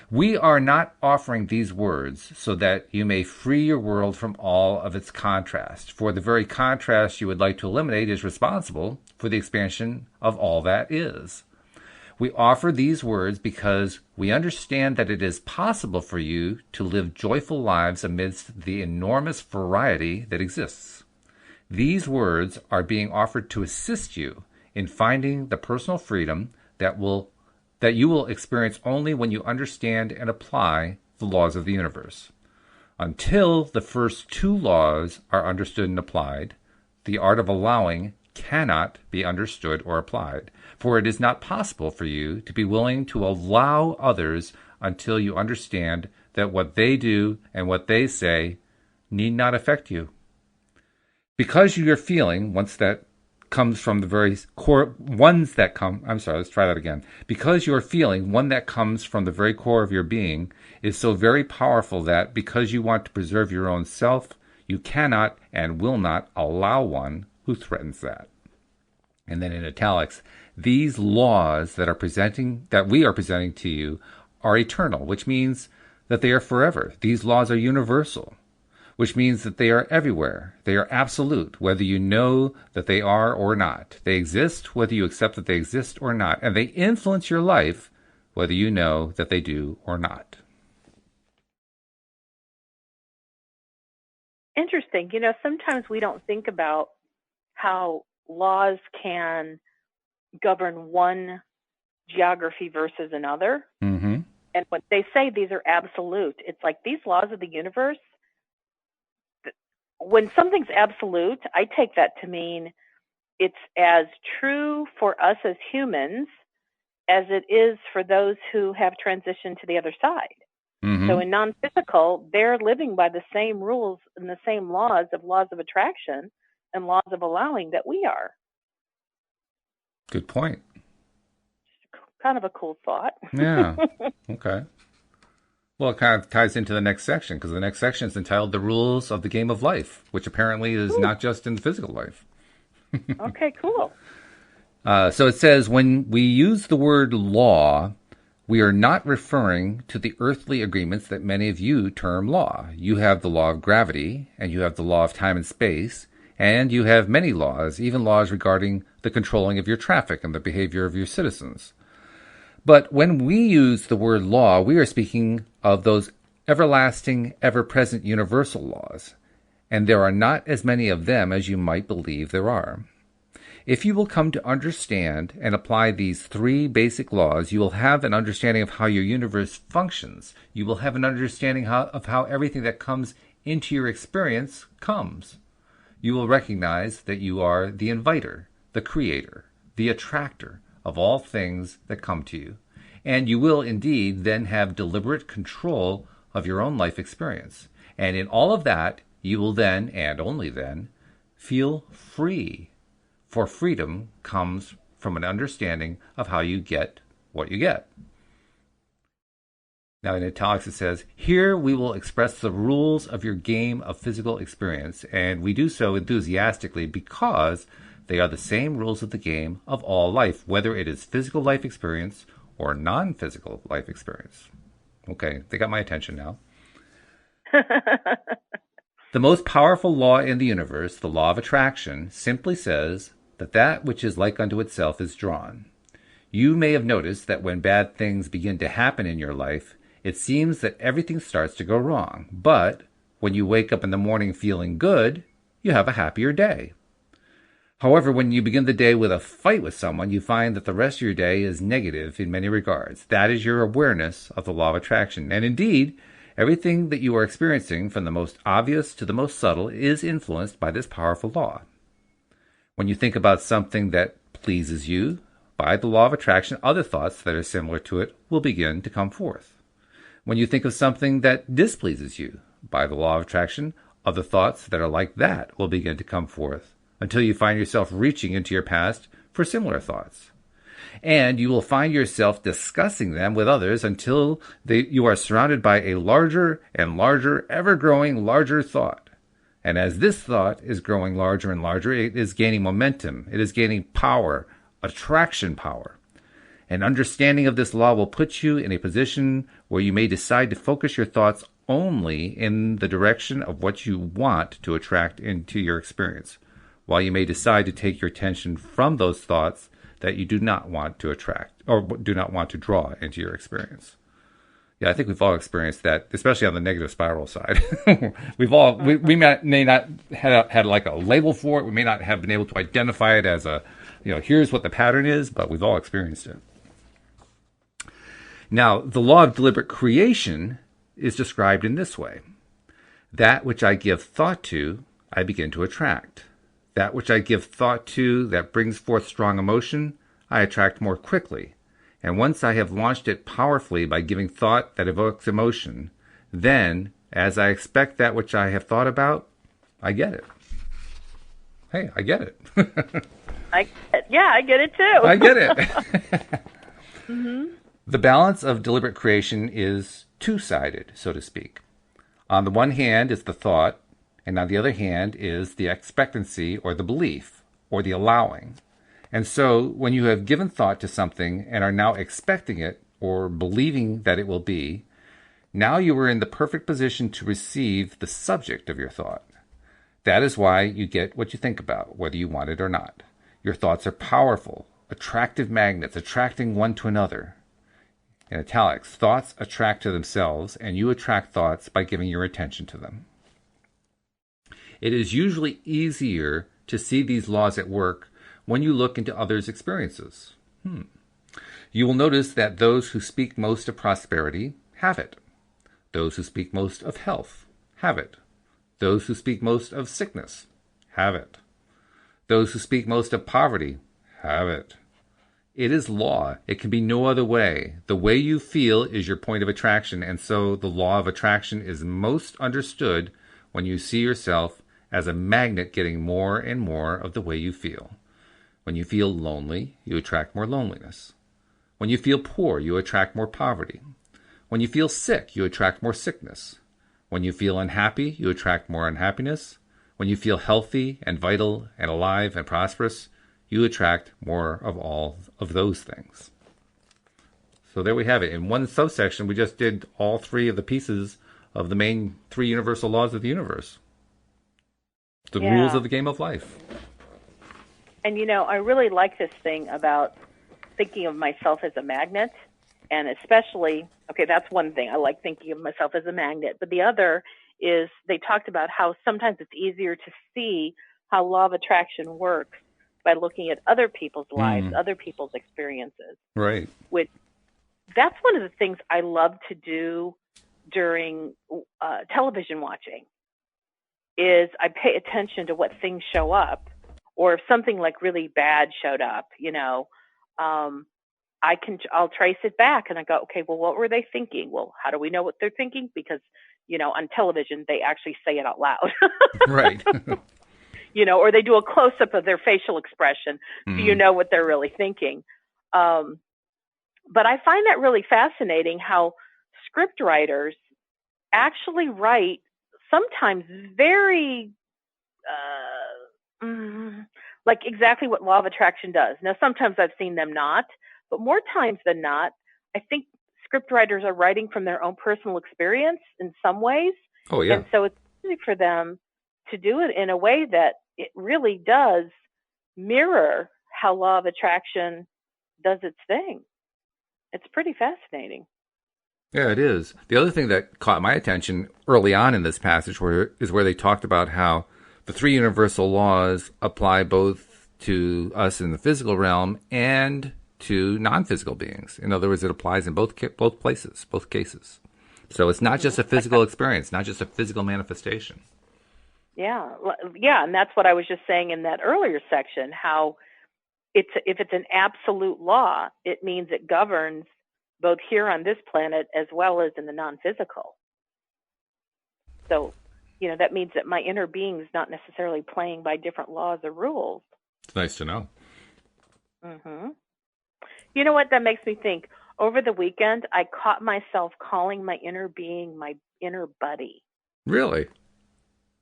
Speaker 1: We are not offering these words so that you may free your world from all of its contrast, for the very contrast you would like to eliminate is responsible for the expansion of all that is. We offer these words because we understand that it is possible for you to live joyful lives amidst the enormous variety that exists. These words are being offered to assist you in finding the personal freedom that you will experience only when you understand and apply the laws of the universe. Until the first 2 laws are understood and applied, the art of allowing cannot be understood or applied, for it is not possible for you to be willing to allow others until you understand that what they do and what they say need not affect you. Because you are feeling, once that comes from the very core, because your feeling, one that comes from the very core of your being, is so very powerful that because you want to preserve your own self, you cannot and will not allow one who threatens that. And then in italics, these laws that we are presenting to you are eternal, which means that they are forever. These laws are universal, which means that they are everywhere. They are absolute, whether you know that they are or not. They exist, whether you accept that they exist or not. And they influence your life, whether you know that they do or not.
Speaker 2: Interesting. Sometimes we don't think about how laws can govern one geography versus another.
Speaker 1: Mm-hmm.
Speaker 2: And when they say these are absolute, it's like these laws of the universe. When something's absolute, I take that to mean it's as true for us as humans as it is for those who have transitioned to the other side.
Speaker 1: Mm-hmm.
Speaker 2: So in non-physical, they're living by the same rules and the same laws of attraction and laws of allowing that we are.
Speaker 1: Good point.
Speaker 2: Kind of a cool thought.
Speaker 1: Yeah. Okay. Well, it kind of ties into the next section, because the next section is entitled The Rules of the Game of Life, which apparently is not just in the physical life.
Speaker 2: Okay, cool.
Speaker 1: So it says, when we use the word law, we are not referring to the earthly agreements that many of you term law. You have the law of gravity, and you have the law of time and space, and you have many laws, even laws regarding the controlling of your traffic and the behavior of your citizens. But when we use the word law, we are speaking of those everlasting, ever-present universal laws, and there are not as many of them as you might believe there are. If you will come to understand and apply these 3 basic laws, you will have an understanding of how your universe functions. You will have an understanding of how everything that comes into your experience comes. You will recognize that you are the inviter, the creator, the attractor of all things that come to you. And you will indeed then have deliberate control of your own life experience. And in all of that, you will then, and only then, feel free. For freedom comes from an understanding of how you get what you get. Now in italics it says, here we will express the rules of your game of physical experience, and we do so enthusiastically because they are the same rules of the game of all life, whether it is physical life experience or non-physical life experience. Okay, they got my attention now. The most powerful law in the universe, the law of attraction, simply says that that which is like unto itself is drawn. You may have noticed that when bad things begin to happen in your life, it seems that everything starts to go wrong. But when you wake up in the morning feeling good, you have a happier day. However, when you begin the day with a fight with someone, you find that the rest of your day is negative in many regards. That is your awareness of the law of attraction. And indeed, everything that you are experiencing, from the most obvious to the most subtle, is influenced by this powerful law. When you think about something that pleases you, by the law of attraction, other thoughts that are similar to it will begin to come forth. When you think of something that displeases you, by the law of attraction, other thoughts that are like that will begin to come forth, until you find yourself reaching into your past for similar thoughts. And you will find yourself discussing them with others until you are surrounded by a larger and larger, ever-growing larger thought. And as this thought is growing larger and larger, it is gaining momentum. It is gaining power, attraction power. An understanding of this law will put you in a position where you may decide to focus your thoughts only in the direction of what you want to attract into your experience, while you may decide to take your attention from those thoughts that you do not want to attract or do not want to draw into your experience. Yeah, I think we've all experienced that, especially on the negative spiral side. We may not have had like a label for it. We may not have been able to identify it as here's what the pattern is, but we've all experienced it. Now, the law of deliberate creation is described in this way. That which I give thought to, I begin to attract. That which I give thought to that brings forth strong emotion, I attract more quickly. And once I have launched it powerfully by giving thought that evokes emotion, then, as I expect that which I have thought about, I get it. Hey, I get it.
Speaker 2: I get it too.
Speaker 1: I get it.
Speaker 2: Mm-hmm.
Speaker 1: The balance of deliberate creation is two-sided, so to speak. On the one hand is the thought, and on the other hand is the expectancy or the belief or the allowing. And so when you have given thought to something and are now expecting it or believing that it will be, now you are in the perfect position to receive the subject of your thought. That is why you get what you think about, whether you want it or not. Your thoughts are powerful, attractive magnets, attracting one to another. In italics, thoughts attract to themselves, and you attract thoughts by giving your attention to them. It is usually easier to see these laws at work when you look into others' experiences. You will notice that those who speak most of prosperity have it. Those who speak most of health have it. Those who speak most of sickness have it. Those who speak most of poverty have it. It is law. It can be no other way. The way you feel is your point of attraction, and so the law of attraction is most understood when you see yourself as a magnet getting more and more of the way you feel. When you feel lonely, you attract more loneliness. When you feel poor, you attract more poverty. When you feel sick, you attract more sickness. When you feel unhappy, you attract more unhappiness. When you feel healthy and vital and alive and prosperous, you attract more of all of those things. So there we have it. In one subsection, we just did all three of the pieces of the main three universal laws of the universe. The rules of the game of life.
Speaker 2: And, I really like this thing about thinking of myself as a magnet. And especially, that's one thing. I like thinking of myself as a magnet. But the other is they talked about how sometimes it's easier to see how law of attraction works by looking at other people's lives, other people's experiences.
Speaker 1: Right.
Speaker 2: That's one of the things I love to do during television watching, is I pay attention to what things show up or if something like really bad showed up, I'll trace it back and I go, okay, well, what were they thinking? Well, how do we know what they're thinking? Because, on television, they actually say it out loud.
Speaker 1: Right.
Speaker 2: Or they do a close-up of their facial expression, so you know what they're really thinking. But I find that really fascinating how script writers actually write sometimes very, like exactly what law of attraction does. Now, sometimes I've seen them not, but more times than not, I think script writers are writing from their own personal experience in some ways.
Speaker 1: Oh, yeah.
Speaker 2: And so it's easy for them to do it in a way that it really does mirror how law of attraction does its thing. It's pretty fascinating.
Speaker 1: Yeah, it is. The other thing that caught my attention early on in this passage is where they talked about how the three universal laws apply both to us in the physical realm and to non-physical beings. In other words, it applies in both places, both cases. So it's not just a physical experience, not just a physical manifestation.
Speaker 2: Yeah, and that's what I was just saying in that earlier section, how if it's an absolute law, it means it governs both here on this planet as well as in the non-physical. So, that means that my inner being is not necessarily playing by different laws or rules.
Speaker 1: It's nice to know.
Speaker 2: Mm-hmm. You know what? That makes me think. Over the weekend, I caught myself calling my inner being my inner buddy.
Speaker 1: Really?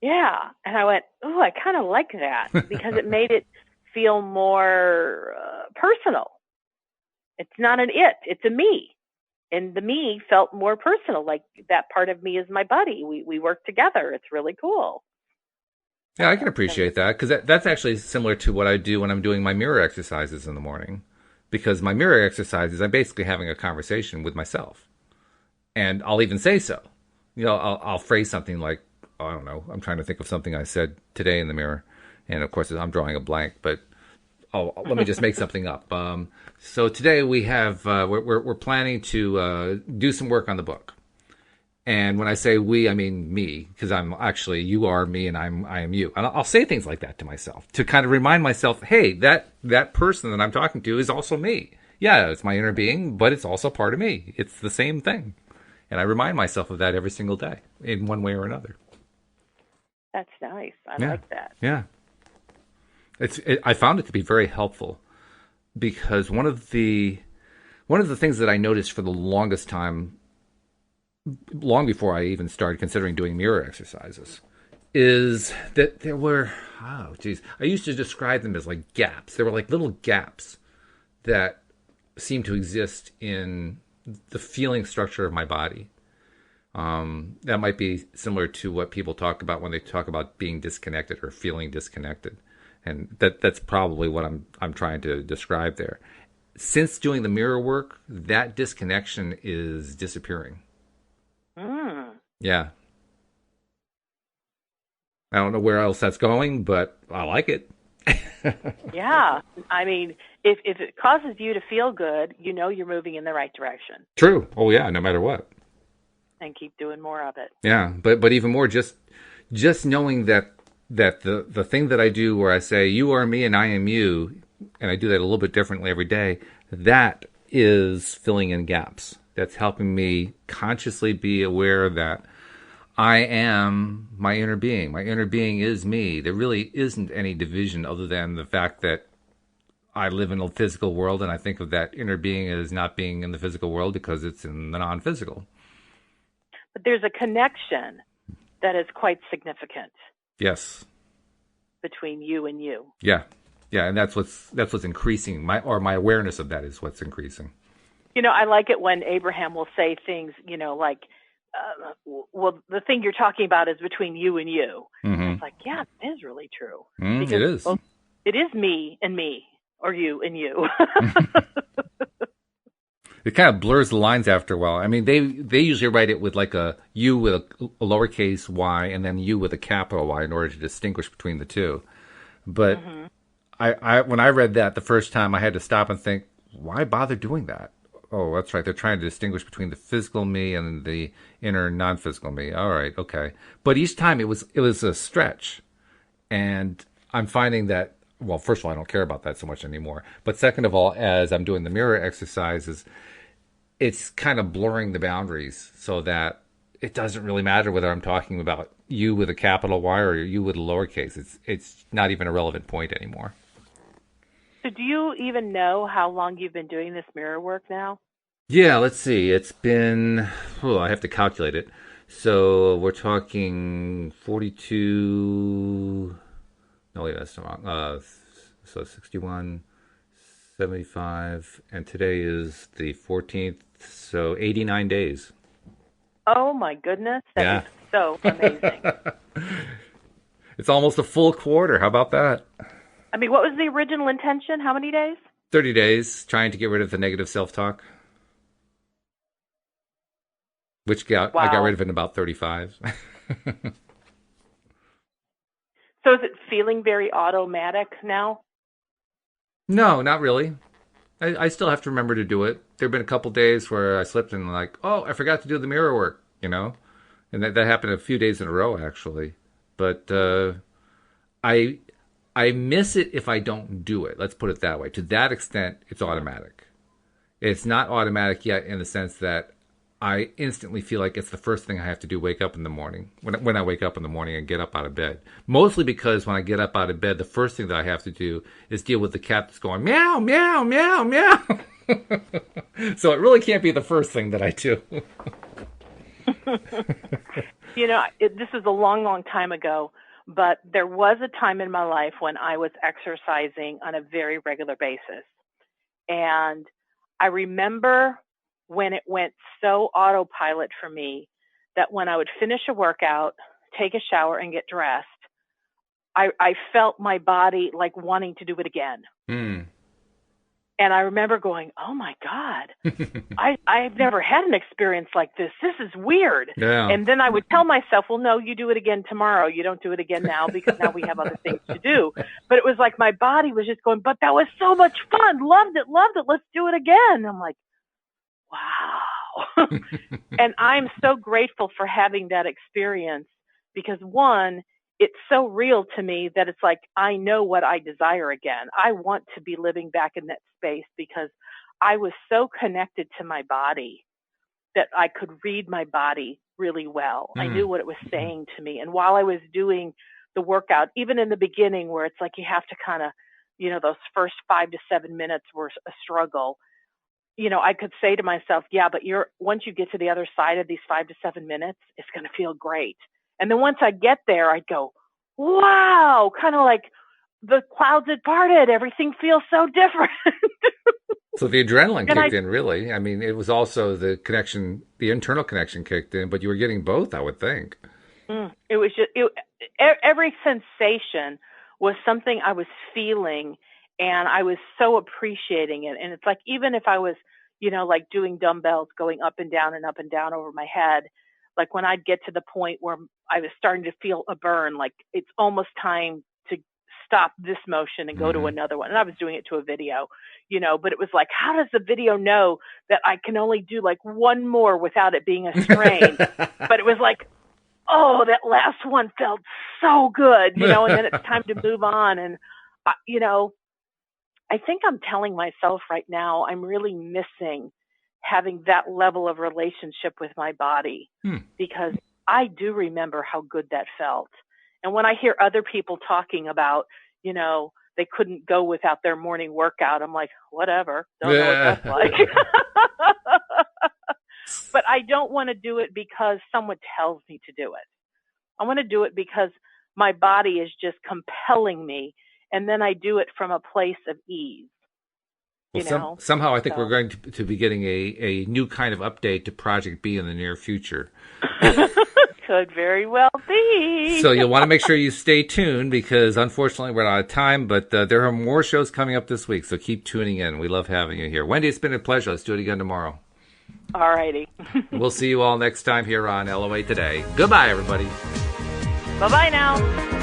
Speaker 2: Yeah. And I went, oh, I kind of like that because it made it feel more personal. It's not an it, it's a me. And the me felt more personal, like that part of me is my buddy. We work together. It's really cool.
Speaker 1: Yeah, I can appreciate that because that's actually similar to what I do when I'm doing my mirror exercises in the morning. Because my mirror exercises, I'm basically having a conversation with myself. And I'll even say so. I'll phrase something like, I don't know, I'm trying to think of something I said today in the mirror. And of course, I'm drawing a blank, but let me just make something up. So today we have, we're planning to do some work on the book. And when I say we, I mean me, because I'm actually, you are me and I am you. And I'll say things like that to myself to kind of remind myself, hey, that person that I'm talking to is also me. Yeah, it's my inner being, but it's also part of me. It's the same thing. And I remind myself of that every single day in one way or another.
Speaker 2: That's nice. I like that.
Speaker 1: Yeah. I found it to be very helpful because one of the things that I noticed for the longest time, long before I even started considering doing mirror exercises, is that there were, I used to describe them as like gaps. There were like little gaps that seemed to exist in the feeling structure of my body. That might be similar to what people talk about when they talk about being disconnected or feeling disconnected. And that's probably what I'm trying to describe there. Since doing the mirror work, that disconnection is disappearing. Yeah. I don't know where else that's going, but I like it.
Speaker 2: Yeah. I mean, if it causes you to feel good, you're moving in the right direction.
Speaker 1: True. Oh, yeah, no matter what.
Speaker 2: And keep doing more of it.
Speaker 1: Yeah, but even more, just knowing that the thing that I do where I say, you are me and I am you, and I do that a little bit differently every day, that is filling in gaps. That's helping me consciously be aware that I am my inner being. My inner being is me. There really isn't any division other than the fact that I live in a physical world, and I think of that inner being as not being in the physical world because it's in the non-physical.
Speaker 2: But there's a connection that is quite significant.
Speaker 1: Yes.
Speaker 2: Between you and you.
Speaker 1: Yeah, and that's what's increasing. My awareness of that is what's increasing.
Speaker 2: I like it when Abraham will say things, like, well, the thing you're talking about is between you and you.
Speaker 1: Mm-hmm.
Speaker 2: And it's like, yeah, it is really true.
Speaker 1: It is.
Speaker 2: Well, it is me and me, or you and you.
Speaker 1: It kind of blurs the lines after a while. I mean, they usually write it with like a U with a lowercase y and then U with a capital Y in order to distinguish between the two. But I when I read that the first time, I had to stop and think, why bother doing that? Oh, that's right. They're trying to distinguish between the physical me and the inner non-physical me. All right, okay. But each time it was a stretch, and I'm finding that well, first of all, I don't care about that so much anymore. But second of all, as I'm doing the mirror exercises, it's kind of blurring the boundaries so that it doesn't really matter whether I'm talking about you with a capital Y or you with a lowercase. It's not even a relevant point anymore.
Speaker 2: So do you even know how long you've been doing this mirror work now?
Speaker 1: Yeah, let's see. It's been, I have to calculate it. So we're talking 42, no, wait, that's wrong. So 61, 75, and today is the 14th, so 89 days.
Speaker 2: Oh my goodness, that is so amazing.
Speaker 1: It's almost a full quarter. How about that?
Speaker 2: I mean, what was the original intention? How many days?
Speaker 1: 30 days, trying to get rid of the negative self-talk. I got rid of it in about 35.
Speaker 2: So is it feeling very automatic now?
Speaker 1: No, not really. I still have to remember to do it. There have been a couple days where I slipped and like, oh, I forgot to do the mirror work, and that happened a few days in a row actually. But I miss it if I don't do it. Let's put it that way. To that extent, it's automatic. It's not automatic yet in the sense that I instantly feel like it's the first thing I have to do, wake up in the morning, when I wake up in the morning and get up out of bed. Mostly because when I get up out of bed, the first thing that I have to do is deal with the cat that's going, meow, meow, meow, meow. So it really can't be the first thing that I do.
Speaker 2: This is a long, long time ago, but there was a time in my life when I was exercising on a very regular basis. And I remember when it went so autopilot for me that when I would finish a workout, take a shower, and get dressed, I felt my body like wanting to do it again.
Speaker 1: Mm.
Speaker 2: And I remember going, oh my God, I've never had an experience like this. This is weird.
Speaker 1: Yeah.
Speaker 2: And then I would tell myself, well, no, you do it again tomorrow. You don't do it again now because now we have other things to do. But it was like my body was just going, but that was so much fun. Loved it. Let's do it again. I'm like, wow. And I'm so grateful for having that experience because one, it's so real to me that it's like, I know what I desire again. I want to be living back in that space because I was so connected to my body that I could read my body really well. I knew what it was saying to me. And while I was doing the workout, even in the beginning where it's like you have to kind of, those first 5 to 7 minutes were a struggle. I could say to myself, yeah, but once you get to the other side of these 5 to 7 minutes, it's going to feel great. And then once I get there, I'd go, wow, kind of like the clouds had parted. Everything feels so different.
Speaker 1: So the adrenaline kicked in, really. I mean, it was also the connection, the internal connection kicked in, but you were getting both, I would think.
Speaker 2: It was just, every sensation was something I was feeling, and I was so appreciating it. And it's like, even if I was, like doing dumbbells going up and down over my head, like when I'd get to the point where I was starting to feel a burn, like it's almost time to stop this motion and go to another one. And I was doing it to a video, but it was like, how does the video know that I can only do like one more without it being a strain? But it was like, oh, that last one felt so good, and then it's time to move on. And, I think I'm telling myself right now, I'm really missing having that level of relationship with my body because I do remember how good that felt. And when I hear other people talking about, they couldn't go without their morning workout, I'm like, whatever, don't know what that's like. But I don't want to do it because someone tells me to do it. I want to do it because my body is just compelling me. And then I do it from a place of ease.
Speaker 1: Well, somehow I think we're going to be getting a new kind of update to Project B in the near future.
Speaker 2: Could very well be.
Speaker 1: So you'll want to make sure you stay tuned because unfortunately we're out of time, but there are more shows coming up this week, so keep tuning in. We love having you here. Wendy, it's been a pleasure. Let's do it again tomorrow.
Speaker 2: All righty.
Speaker 1: We'll see you all next time here on LOA Today. Goodbye, everybody.
Speaker 2: Bye-bye now.